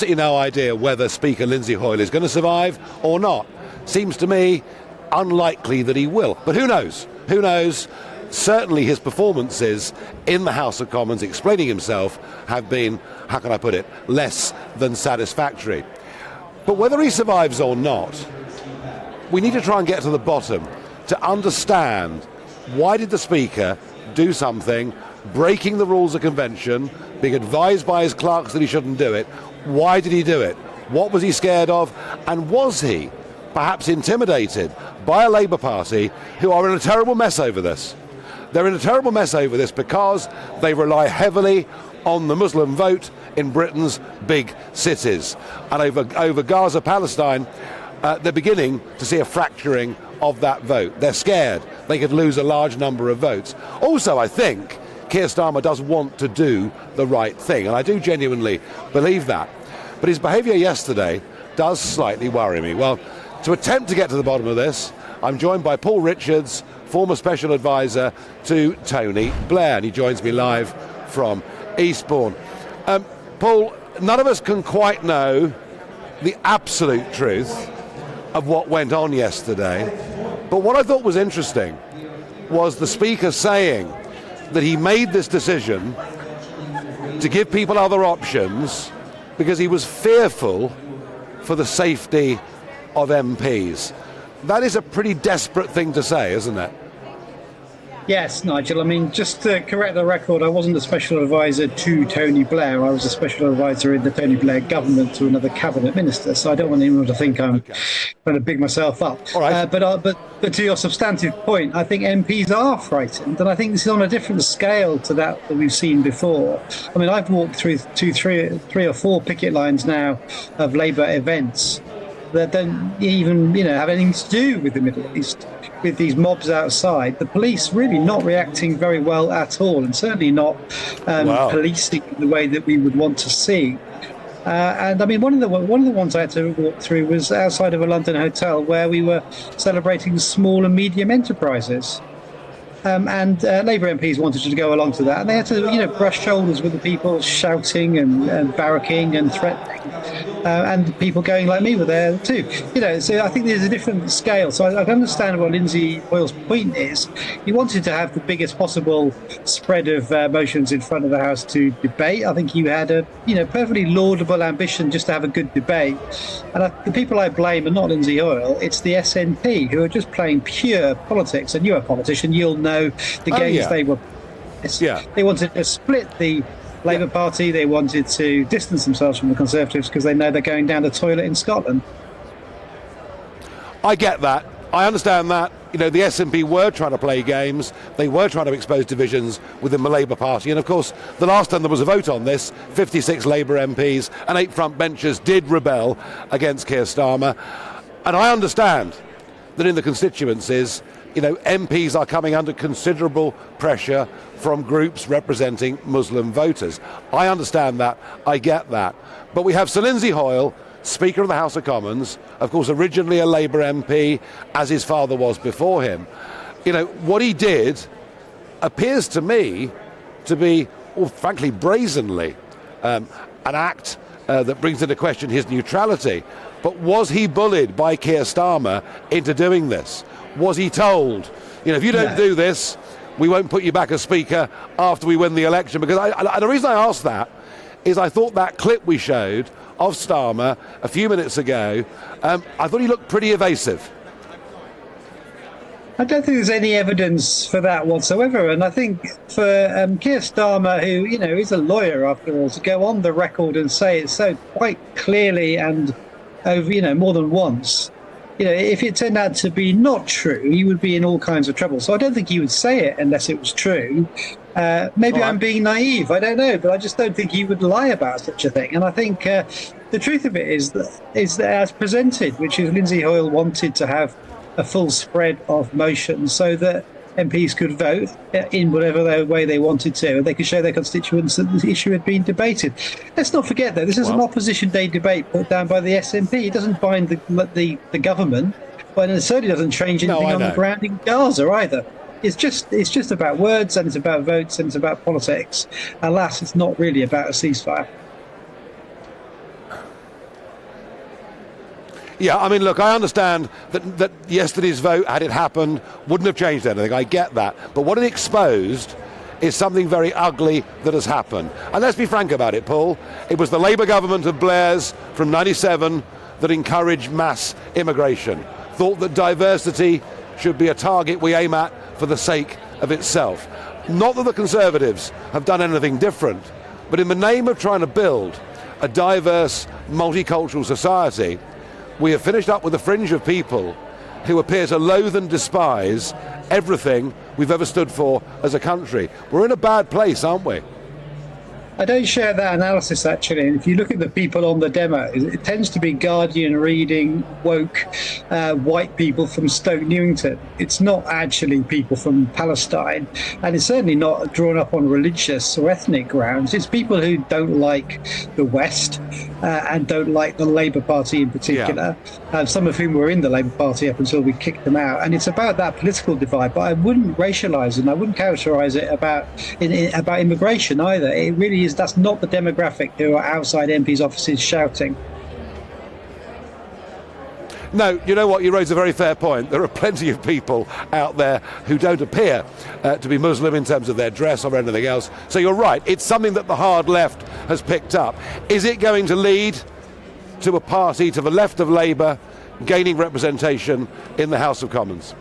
absolutely no idea whether Speaker Lindsay Hoyle is going to survive or not. Seems to me unlikely that he will. But who knows? Who knows? Certainly his performances in the House of Commons explaining himself have been, how can I put it, less than satisfactory. But whether he survives or not, we need to try and get to the bottom to understand why did the Speaker do something, breaking the rules of convention, being advised by his clerks that he shouldn't do it. Why did he do it? What was he scared of? And was he perhaps intimidated by a Labour Party who are in a terrible mess over this? They're in a terrible mess over this because they rely heavily on the Muslim vote in Britain's big cities. And over Gaza, Palestine, they're beginning to see a fracturing of that vote. They're scared they could lose a large number of votes. Also, I think Keir Starmer does want to do the right thing, and I do genuinely believe that. But his behaviour yesterday does slightly worry me. Well, to attempt to get to the bottom of this, I'm joined by Paul Richards, former special advisor to Tony Blair, and he joins me live from Eastbourne. Paul, none of us can quite know the absolute truth of what went on yesterday, but what I thought was interesting was the Speaker saying that he made this decision to give people other options because he was fearful for the safety of MPs. That is a pretty desperate thing to say, isn't it? Yes, Nigel. I mean, just to correct the record, I wasn't a special advisor to Tony Blair. I was a special advisor in the Tony Blair government to another cabinet minister. So I don't want anyone to think I'm trying to big myself up. All right. But to your substantive point, I think MPs are frightened, and I think this is on a different scale to that we've seen before. I mean, I've walked through three or four picket lines now of Labour events that don't even, have anything to do with the Middle East, with these mobs outside. The police really not reacting very well at all, and certainly not policing the way that we would want to see. And I mean, one of the ones I had to walk through was outside of a London hotel where we were celebrating small and medium enterprises. And Labour MPs wanted to go along to that, and they had to, brush shoulders with the people shouting and barracking and threatening, and people going like me were there too. So I think there's a different scale. So I understand what Lindsay Hoyle's point is. He wanted to have the biggest possible spread of motions in front of the House to debate. I think you had a, perfectly laudable ambition just to have a good debate. And the people I blame are not Lindsay Hoyle. It's the SNP who are just playing pure politics. And you're a politician, you'll know the games they were. They wanted to split the Labour Party. They wanted to distance themselves from the Conservatives because they know they're going down the toilet in Scotland. I get that. I understand that. The SNP were trying to play games. They were trying to expose divisions within the Labour Party. And of course, the last time there was a vote on this, 56 Labour MPs and 8 frontbenchers did rebel against Keir Starmer. And I understand that in the constituencies, MPs are coming under considerable pressure from groups representing Muslim voters. I understand that. I get that. But we have Sir Lindsay Hoyle, Speaker of the House of Commons, of course originally a Labour MP, as his father was before him. What he did appears to me to be, frankly, brazenly an act that brings into question his neutrality. But was he bullied by Keir Starmer into doing this? Was he told, if you don't do this, we won't put you back as Speaker after we win the election? Because the reason I asked that is I thought that clip we showed of Starmer a few minutes ago, I thought he looked pretty evasive. I don't think there's any evidence for that whatsoever. And I think for Keir Starmer, who, is a lawyer after all, to go on the record and say it so quite clearly and over, more than once, if it turned out to be not true, he would be in all kinds of trouble. So I don't think he would say it unless it was true. Maybe I'm being naive, I don't know, but I just don't think he would lie about such a thing. And I think the truth of it is that as presented, which is Lindsay Hoyle wanted to have a full spread of motions so that MPs could vote in whatever way they wanted to, and they could show their constituents that the issue had been debated. Let's not forget, though, this is an opposition day debate put down by the SNP. It doesn't bind the government, but it certainly doesn't change anything on the ground in Gaza either. It's just about words, and it's about votes, and it's about politics. Alas, it's not really about a ceasefire. Yeah, I mean, look, I understand that yesterday's vote, had it happened, wouldn't have changed anything. I get that. But what it exposed is something very ugly that has happened. And let's be frank about it, Paul. It was the Labour government of Blair's from 97 that encouraged mass immigration, thought that diversity should be a target we aim at for the sake of itself. Not that the Conservatives have done anything different, but in the name of trying to build a diverse, multicultural society, we have finished up with a fringe of people who appear to loathe and despise everything we've ever stood for as a country. We're in a bad place, aren't we? I don't share that analysis, actually. And if you look at the people on the demo, it tends to be Guardian reading, woke, white people from Stoke Newington. It's not actually people from Palestine. And it's certainly not drawn up on religious or ethnic grounds. It's people who don't like the West and don't like the Labour Party in particular, some of whom were in the Labour Party up until we kicked them out. And it's about that political divide. But I wouldn't racialise it, and I wouldn't characterise it about immigration either. It really is. That's not the demographic who are outside MPs' offices shouting. No, you know what, you raise a very fair point. There are plenty of people out there who don't appear to be Muslim in terms of their dress or anything else. So you're right, it's something that the hard left has picked up. Is it going to lead to a party to the left of Labour gaining representation in the House of Commons?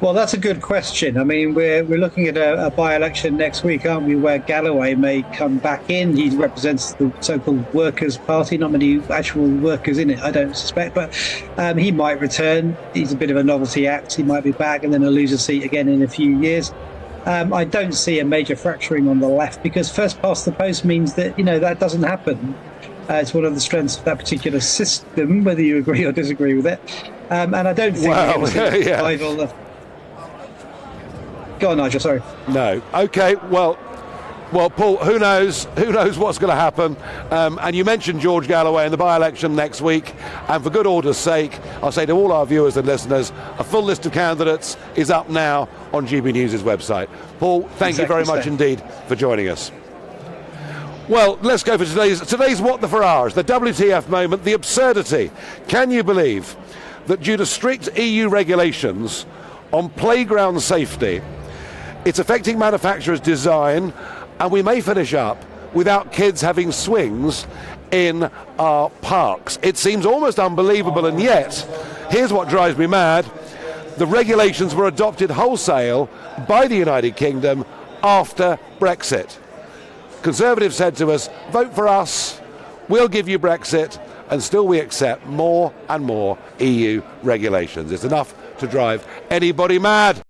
Well, that's a good question. I mean, we're looking at a by-election next week, aren't we, where Galloway may come back in. He represents the so-called Workers' Party, not many actual workers in it, I don't suspect, but he might return. He's a bit of a novelty act. He might be back and then he'll lose a seat again in a few years. I don't see a major fracturing on the left because first past the post means that, that doesn't happen. It's one of the strengths of that particular system, whether you agree or disagree with it. And I don't think we're going to see a revival. Go on, Nigel, sorry. No. Okay, well, Paul, who knows? Who knows what's going to happen? And you mentioned George Galloway in the by-election next week. And for good order's sake, I'll say to all our viewers and listeners, a full list of candidates is up now on GB News' website. Paul, thank you very much indeed for joining us. Well, let's go for today's What the Farage, the WTF moment, the absurdity. Can you believe that due to strict EU regulations on playground safety, it's affecting manufacturers' design, and we may finish up without kids having swings in our parks? It seems almost unbelievable, and yet, here's what drives me mad. The regulations were adopted wholesale by the United Kingdom after Brexit. Conservatives said to us, vote for us, we'll give you Brexit, and still we accept more and more EU regulations. It's enough to drive anybody mad.